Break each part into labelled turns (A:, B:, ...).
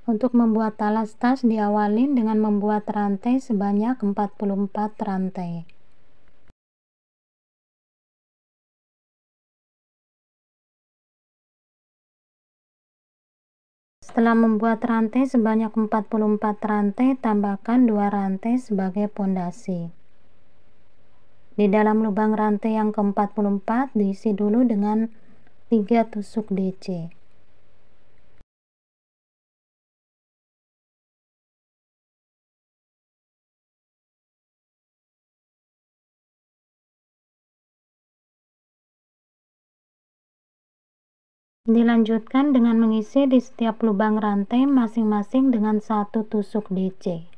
A: Untuk membuat talas tas diawali dengan membuat rantai sebanyak 44 rantai. Setelah membuat rantai sebanyak 44 rantai, tambahkan 2 rantai sebagai pondasi. Di dalam lubang rantai yang ke-44 diisi dulu dengan 3 tusuk DC. Dilanjutkan dengan mengisi di setiap lubang rantai masing-masing dengan 1 tusuk DC.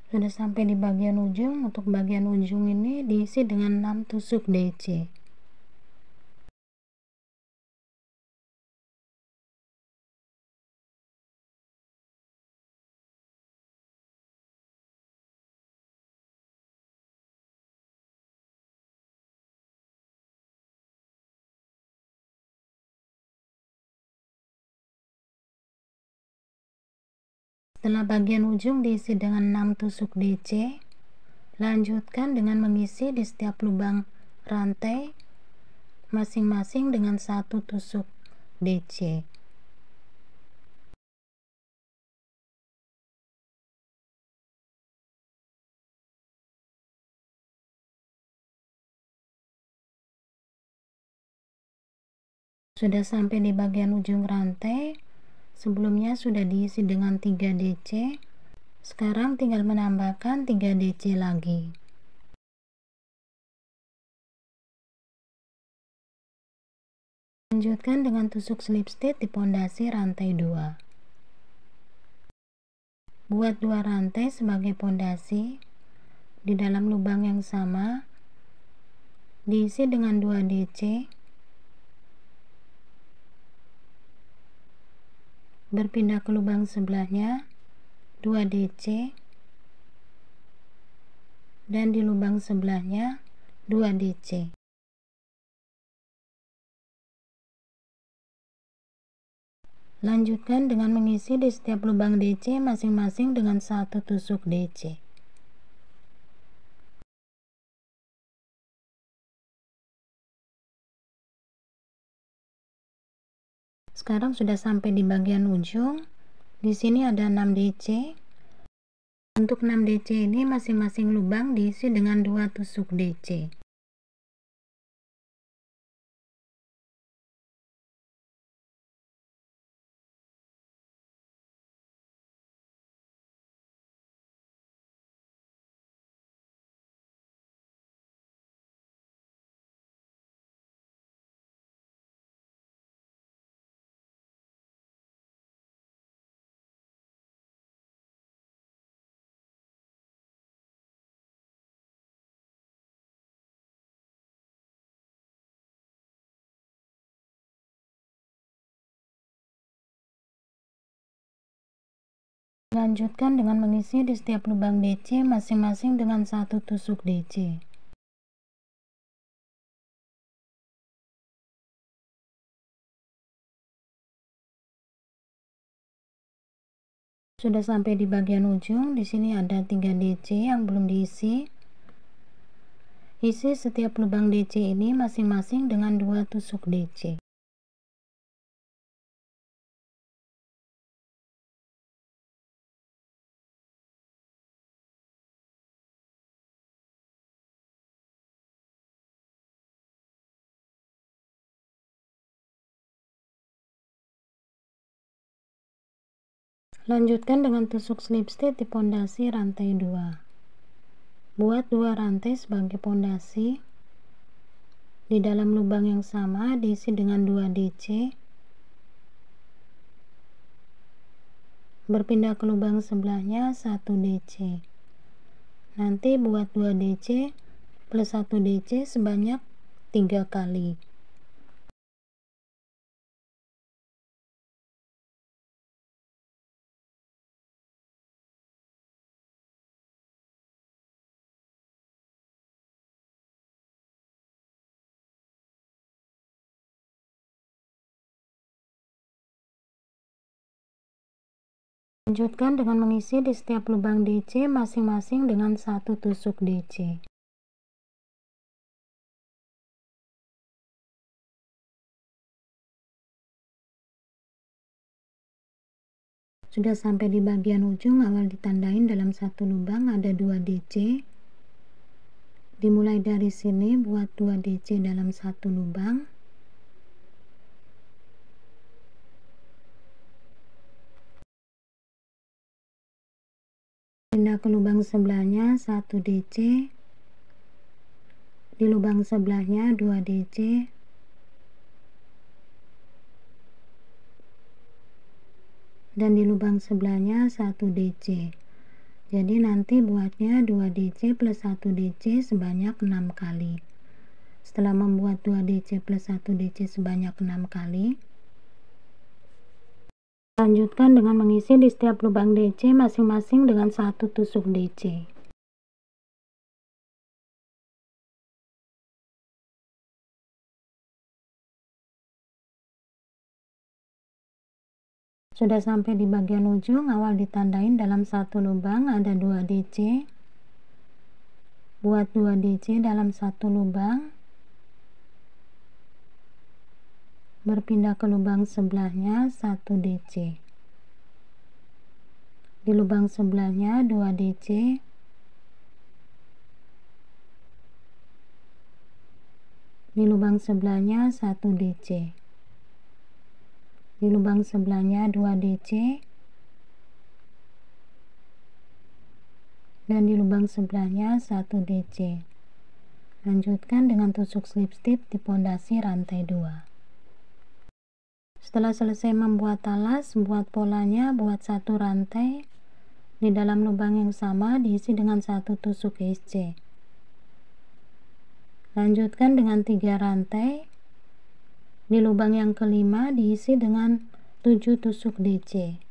A: Sudah sampai di bagian ujung. Untuk bagian ujung ini diisi dengan 6 tusuk DC. Setelah bagian ujung diisi dengan 6 tusuk DC, lanjutkan dengan mengisi di setiap lubang rantai masing-masing dengan 1 tusuk DC. Sudah sampai di bagian ujung rantai. Sebelumnya sudah diisi dengan 3 DC. Sekarang tinggal menambahkan 3 DC lagi. Lanjutkan dengan tusuk slip stitch di pondasi rantai 2. Buat 2 rantai sebagai pondasi. Di dalam lubang yang sama diisi dengan 2 DC. Berpindah ke lubang sebelahnya 2 DC, dan di lubang sebelahnya 2 DC. Lanjutkan dengan mengisi di setiap lubang DC masing-masing dengan 1 tusuk DC. Sekarang sudah sampai di bagian ujung. Di sini ada 6 DC. Untuk 6 DC ini masing-masing lubang diisi dengan 2 tusuk DC. Lanjutkan dengan mengisi di setiap lubang DC masing-masing dengan 1 tusuk DC. Sudah sampai di bagian ujung. Di sini ada 3 DC yang belum diisi. Isi setiap lubang DC ini masing-masing dengan 2 tusuk DC. Lanjutkan dengan tusuk slip stitch di pondasi rantai 2. Buat 2 rantai sebagai pondasi. Di dalam lubang yang sama diisi dengan 2 DC. Berpindah ke lubang sebelahnya 1 DC. Nanti buat 2 DC plus 1 DC sebanyak 3 kali. Lanjutkan dengan mengisi di setiap lubang DC masing-masing dengan 1 tusuk DC. Sudah sampai di bagian ujung, awal ditandain dalam satu lubang ada 2 DC. Dimulai dari sini, buat 2 DC dalam satu lubang. Pindah ke lubang sebelahnya 1 DC. Di lubang sebelahnya 2 DC. Dan di lubang sebelahnya 1 DC. Jadi nanti buatnya 2 DC plus 1 DC sebanyak 6 kali. Setelah membuat 2 DC plus 1 DC sebanyak 6 kali, lanjutkan dengan mengisi di setiap lubang DC masing-masing dengan 1 tusuk DC. Sudah sampai di bagian ujung, awal ditandain dalam satu lubang ada 2 DC. Buat 2 DC dalam satu lubang. Berpindah ke lubang sebelahnya 1 DC. Di lubang sebelahnya 2 DC. Di lubang sebelahnya 1 DC. Di lubang sebelahnya 2 DC. Dan di lubang sebelahnya 1 DC. Lanjutkan dengan tusuk slip stitch di pondasi rantai 2. Setelah selesai membuat talas, buat polanya, buat 1 rantai. Di dalam lubang yang sama diisi dengan 1 tusuk SC. Lanjutkan dengan 3 rantai. Di lubang yang kelima diisi dengan 7 tusuk DC.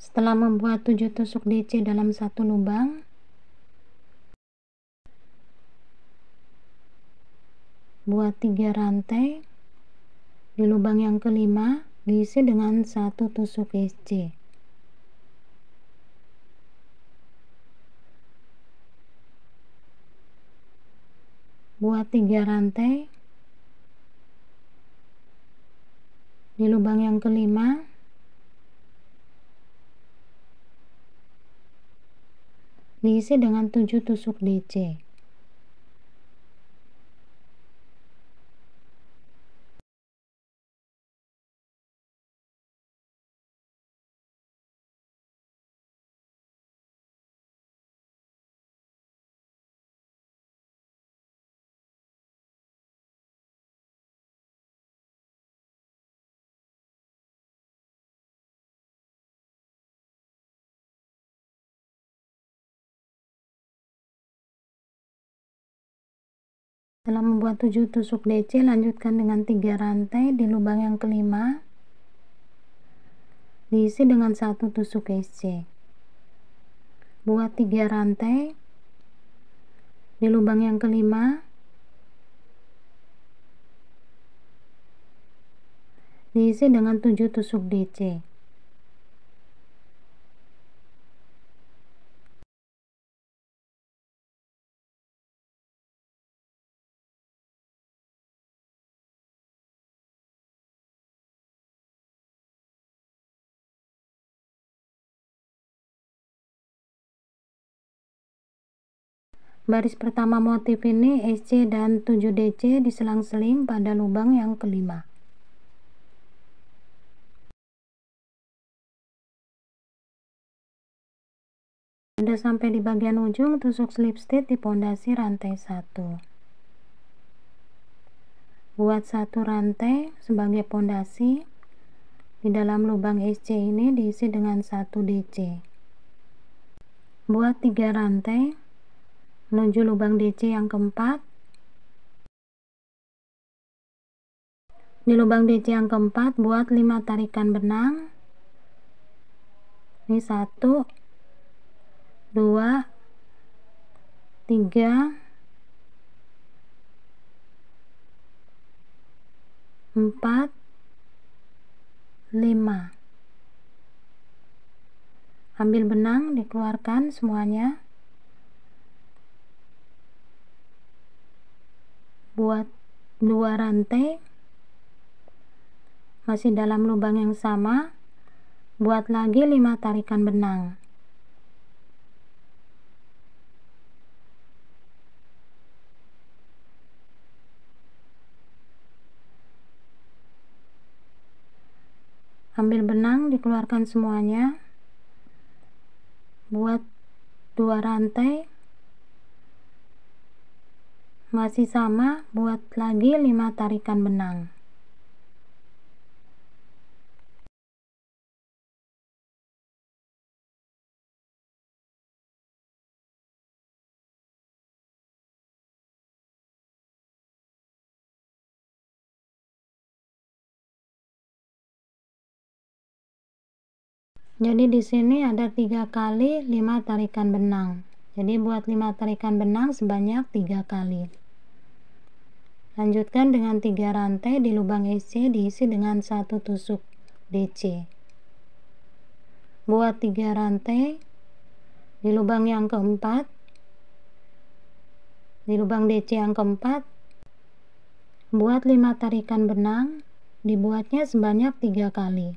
A: Setelah membuat 7 tusuk DC dalam satu lubang, buat 3 rantai. Di lubang yang kelima diisi dengan 1 tusuk SC. Buat 3 rantai. Di lubang yang kelima diisi dengan 7 tusuk DC. Setelah membuat 7 tusuk DC, lanjutkan dengan 3 rantai. Di lubang yang kelima diisi dengan 1 tusuk SC. Buat 3 rantai. Di lubang yang kelima diisi dengan 7 tusuk DC. Baris pertama motif ini SC dan 7 DC diselang-seling pada lubang yang kelima. Sudah sampai di bagian ujung, tusuk slip stitch di pondasi rantai 1. Buat 1 rantai sebagai pondasi. Di dalam lubang SC ini diisi dengan 1 DC. Buat 3 rantai menuju lubang DC yang keempat. Di lubang DC yang keempat buat 5 tarikan benang. Ini 1, 2, 3, 4, 5. Ambil benang, dikeluarkan semuanya. Buat 2 rantai masih dalam lubang yang sama, buat lagi 5 tarikan benang. Ambil benang, dikeluarkan semuanya. Buat 2 rantai masih sama, buat lagi 5 tarikan benang. Jadi di sini ada 3 kali 5 tarikan benang. Jadi buat 5 tarikan benang sebanyak 3 kali. Lanjutkan dengan 3 rantai di lubang SC diisi dengan 1 tusuk DC. Buat 3 rantai di lubang yang keempat, di lubang DC yang keempat, buat 5 tarikan benang, dibuatnya sebanyak 3 kali.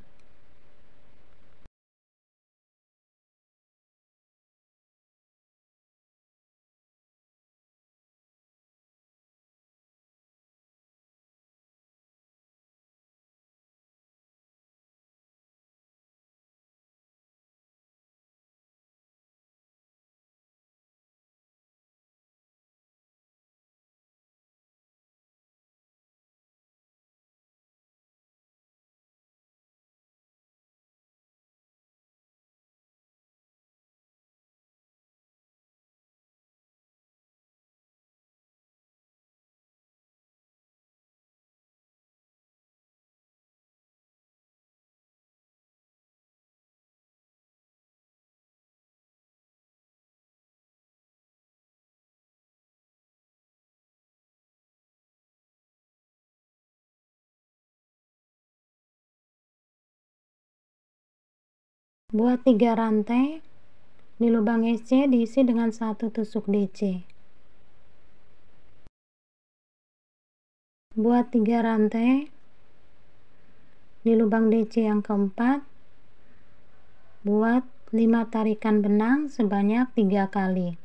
A: Buat 3 rantai di lubang SC diisi dengan 1 tusuk DC. Buat 3 rantai di lubang DC yang keempat, buat 5 tarikan benang sebanyak 3 kali.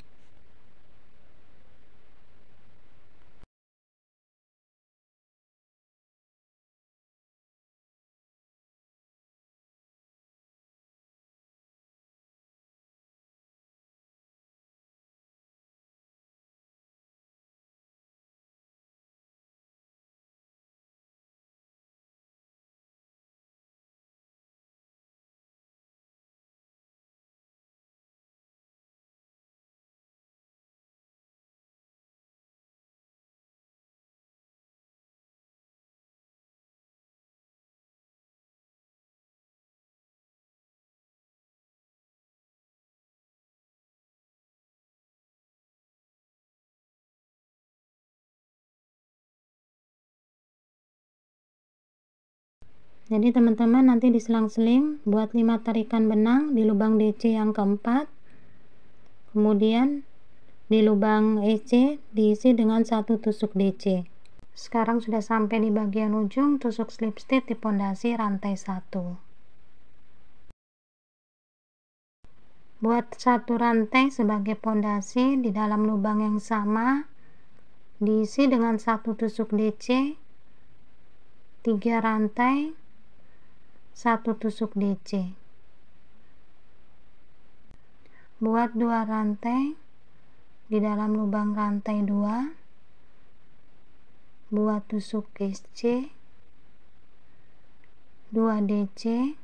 A: Jadi teman-teman nanti diselang-seling buat 5 tarikan benang di lubang DC yang keempat, kemudian di lubang EC diisi dengan 1 tusuk DC. Sekarang sudah sampai di bagian ujung, tusuk slip stitch di pondasi rantai 1. Buat 1 rantai sebagai pondasi di dalam lubang yang sama, diisi dengan 1 tusuk DC, 3 rantai, 1 tusuk DC. Buat 2 rantai di dalam lubang rantai 2, buat tusuk SC 2 DC,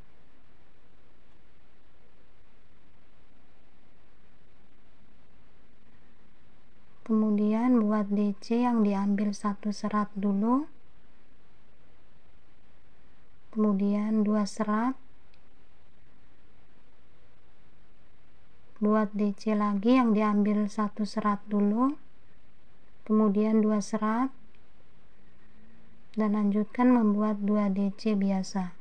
A: kemudian buat DC yang diambil 1 serat dulu, kemudian 2 serat, buat DC lagi yang diambil 1 serat dulu, kemudian 2 serat, dan lanjutkan membuat 2 DC biasa.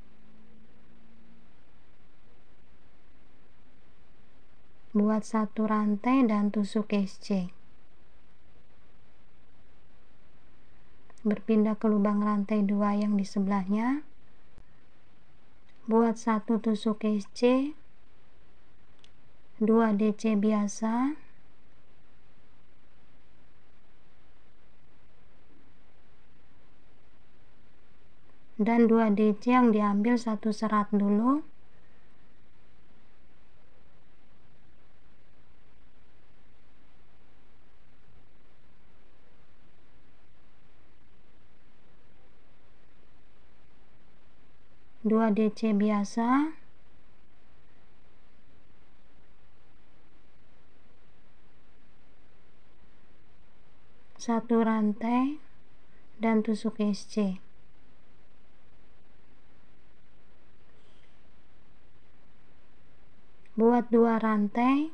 A: Buat 1 rantai dan tusuk SC. Berpindah ke lubang rantai 2 yang di sebelahnya, buat 1 tusuk SC, 2 DC biasa, dan 2 DC yang diambil 1 serat dulu, dua DC biasa, satu rantai, dan tusuk SC. Buat 2 rantai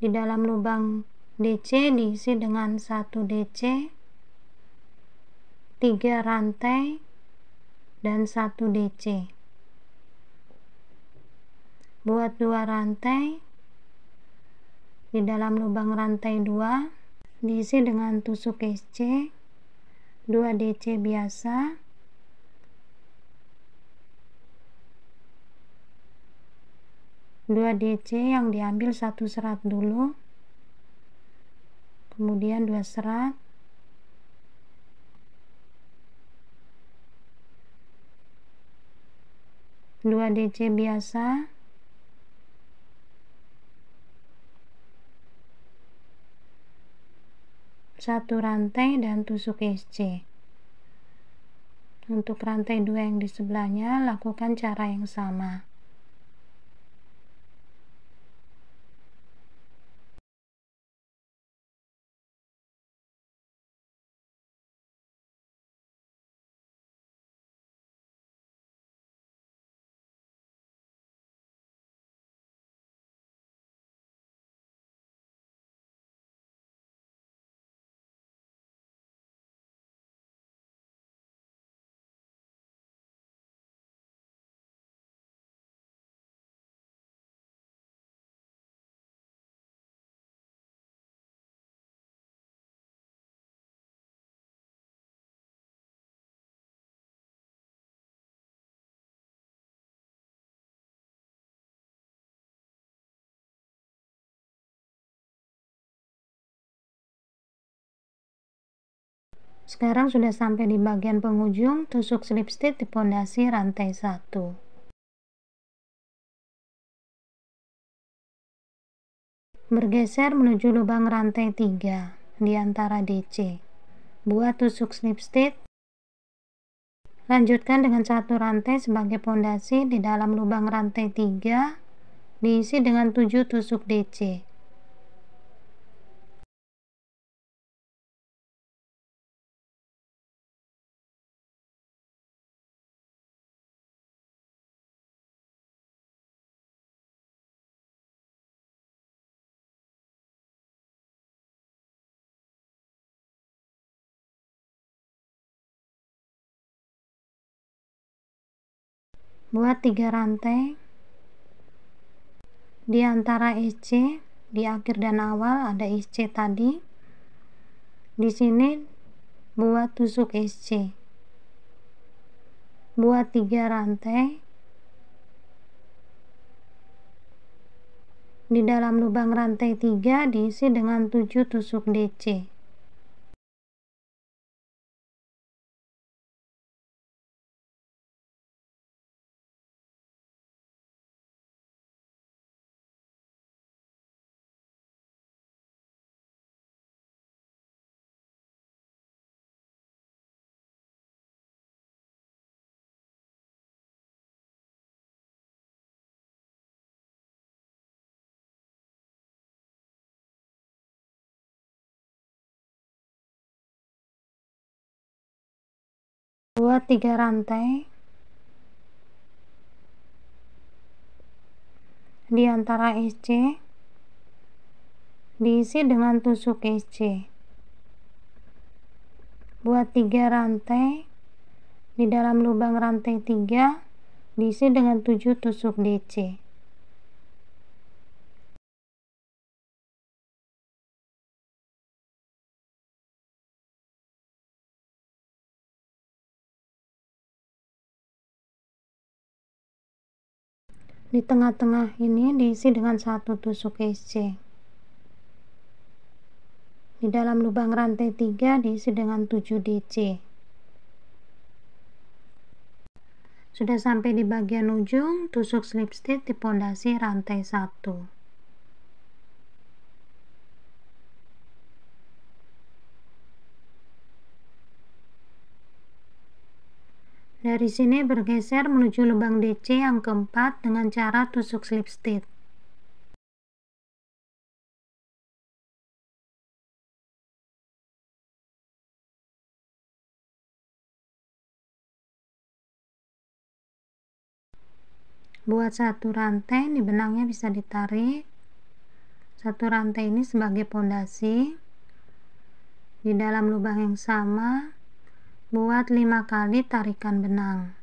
A: di dalam lubang DC, diisi dengan 1 DC, 3 rantai, dan 1 DC. Buat 2 rantai di dalam lubang rantai 2, diisi dengan tusuk SC, 2 DC biasa, dua DC yang diambil 1 serat dulu, kemudian 2 serat, dua DC biasa, satu rantai, dan tusuk SC. Untuk rantai 2 yang di sebelahnya, lakukan cara yang sama. Sekarang sudah sampai di bagian penghujung, tusuk slip stitch di pondasi rantai 1. Bergeser menuju lubang rantai 3 di antara DC. Buat tusuk slip stitch. Lanjutkan dengan 1 rantai sebagai pondasi di dalam lubang rantai 3, diisi dengan 7 tusuk DC. Buat 3 rantai di antara SC, di akhir dan awal ada SC tadi. Di sini buat tusuk SC. Buat 3 rantai di dalam lubang rantai 3, diisi dengan 7 tusuk DC. Buat 3 rantai di antara SC, diisi dengan tusuk SC. Buat 3 rantai di dalam lubang rantai 3, diisi dengan 7 tusuk DC. Di tengah-tengah ini diisi dengan 1 tusuk SC. Di dalam lubang rantai 3 diisi dengan 7 DC. Sudah sampai di bagian ujung, tusuk slip stitch di pondasi rantai 1. Dari sini bergeser menuju lubang DC yang keempat dengan cara tusuk slip stitch. Buat 1 rantai, di benangnya bisa ditarik. 1 rantai ini sebagai pondasi. Di dalam lubang yang sama, buat 5 kali tarikan benang.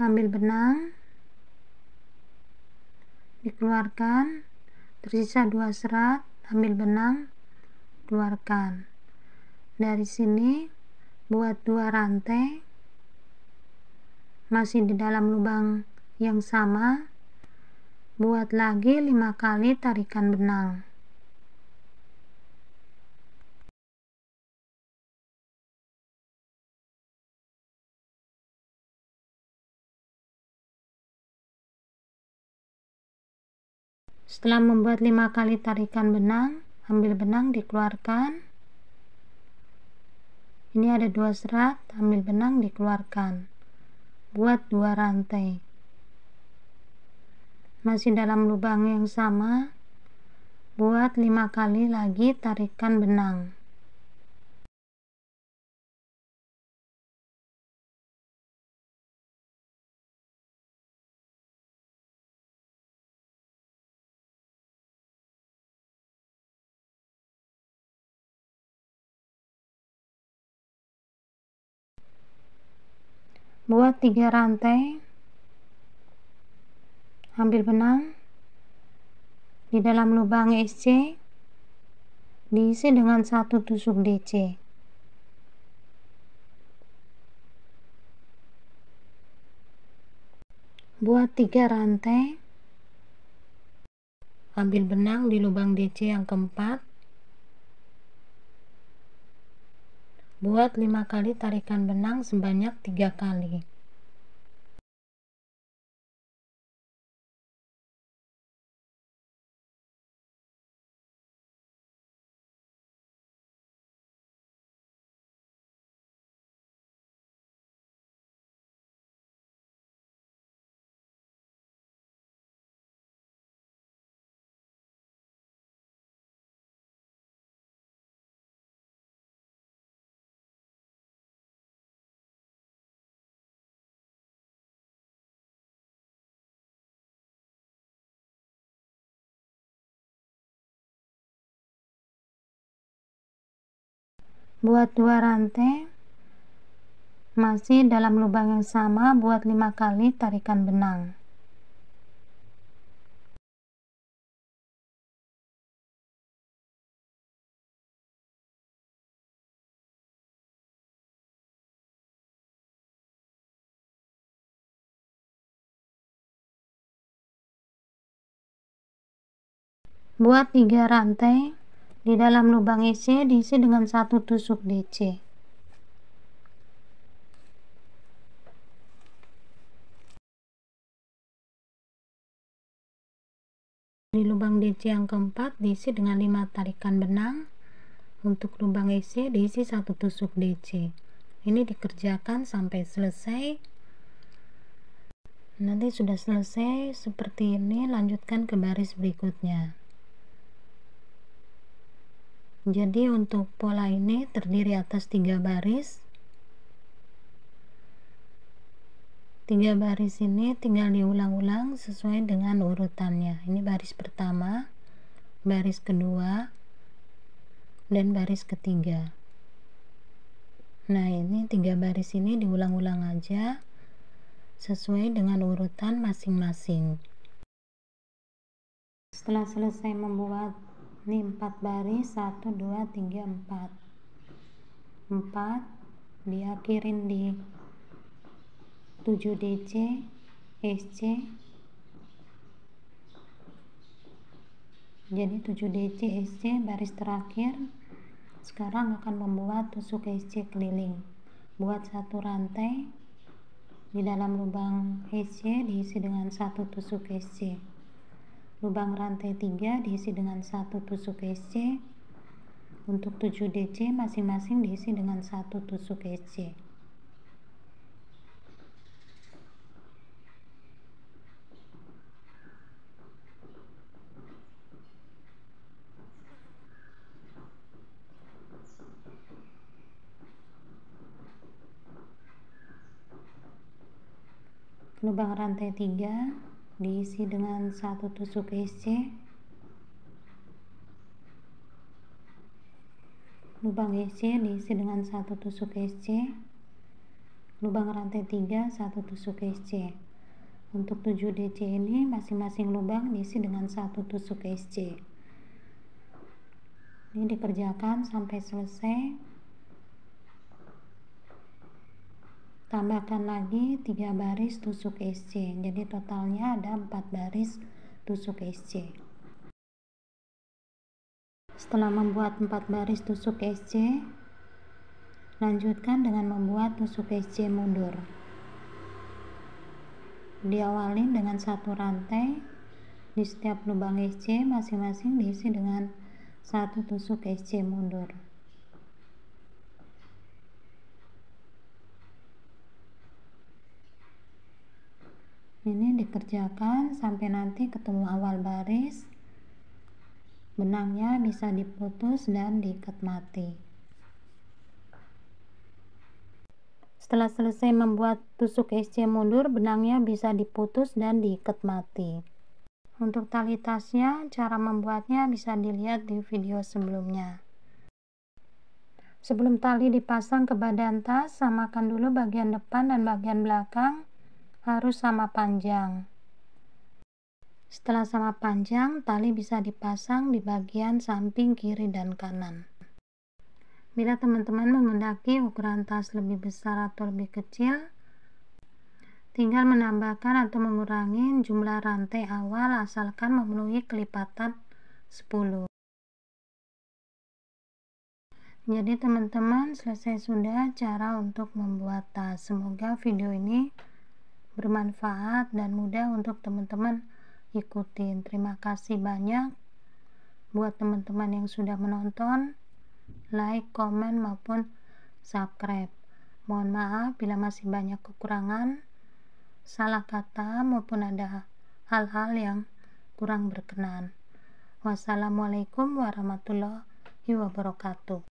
A: Ambil benang, dikeluarkan, tersisa 2 serat, ambil benang, keluarkan. Dari sini buat 2 rantai, masih di dalam lubang yang sama, buat lagi 5 kali tarikan benang. Setelah membuat 5 kali tarikan benang, ambil benang, dikeluarkan. Ini ada 2 serat, ambil benang, dikeluarkan. Buat 2 rantai. Masih dalam lubang yang sama, buat 5 kali lagi tarikan benang. Buat 3 rantai, ambil benang, di dalam lubang SC diisi dengan 1 tusuk DC. Buat 3 rantai, ambil benang di lubang DC yang keempat, buat 5 kali tarikan benang sebanyak 3 kali. Buat 2 rantai, masih dalam lubang yang sama, buat 5 kali tarikan benang. Buat 3 rantai, di dalam lubang SC diisi dengan 1 tusuk DC. Di lubang DC yang keempat diisi dengan 5 tarikan benang. Untuk lubang SC diisi 1 tusuk DC. Ini dikerjakan sampai selesai. Nanti sudah selesai seperti ini, lanjutkan ke baris berikutnya. Jadi untuk pola ini terdiri atas 3 baris. 3 baris ini tinggal diulang-ulang sesuai dengan urutannya. Ini baris pertama, baris kedua, dan baris ketiga. Nah, ini 3 baris ini diulang-ulang aja sesuai dengan urutan masing-masing. Setelah selesai membuat ini 4 baris, 1 2 3 4 diakhirin di 7 DC SC. Jadi 7 DC SC baris terakhir. Sekarang akan membuat tusuk SC keliling. Buat 1 rantai di dalam lubang SC diisi dengan 1 tusuk SC. Lubang rantai 3 diisi dengan 1 tusuk SC. Untuk 7 DC masing-masing diisi dengan 1 tusuk SC. Lubang rantai 3 diisi dengan 1 tusuk SC. Lubang SC diisi dengan 1 tusuk SC. Lubang rantai 3 1 tusuk SC. Untuk 7 DC ini masing-masing lubang diisi dengan 1 tusuk SC. Ini dikerjakan sampai selesai. Tambahkan lagi 3 baris tusuk SC. Jadi totalnya ada 4 baris tusuk SC. Setelah membuat 4 baris tusuk SC, lanjutkan dengan membuat tusuk SC mundur. Diawali dengan 1 rantai. Di setiap lubang SC masing-masing diisi dengan 1 tusuk SC mundur. Ini dikerjakan sampai nanti ketemu awal baris. Benangnya bisa diputus dan diikat mati. Setelah selesai membuat tusuk SC mundur, benangnya bisa diputus dan diikat mati. Untuk tali tasnya, cara membuatnya bisa dilihat di video sebelumnya. Sebelum tali dipasang ke badan tas, samakan dulu bagian depan dan bagian belakang harus sama panjang. Setelah sama panjang, tali bisa dipasang di bagian samping kiri dan kanan. Bila teman-teman menghendaki ukuran tas lebih besar atau lebih kecil, tinggal menambahkan atau mengurangi jumlah rantai awal asalkan memenuhi kelipatan 10. Jadi teman-teman, selesai sudah cara untuk membuat tas. Semoga video ini bermanfaat dan mudah untuk teman-teman ikutin. Terima kasih banyak buat teman-teman yang sudah menonton, like, komen maupun subscribe. Mohon maaf bila masih banyak kekurangan, salah kata maupun ada hal-hal yang kurang berkenan. Wassalamualaikum warahmatullahi wabarakatuh.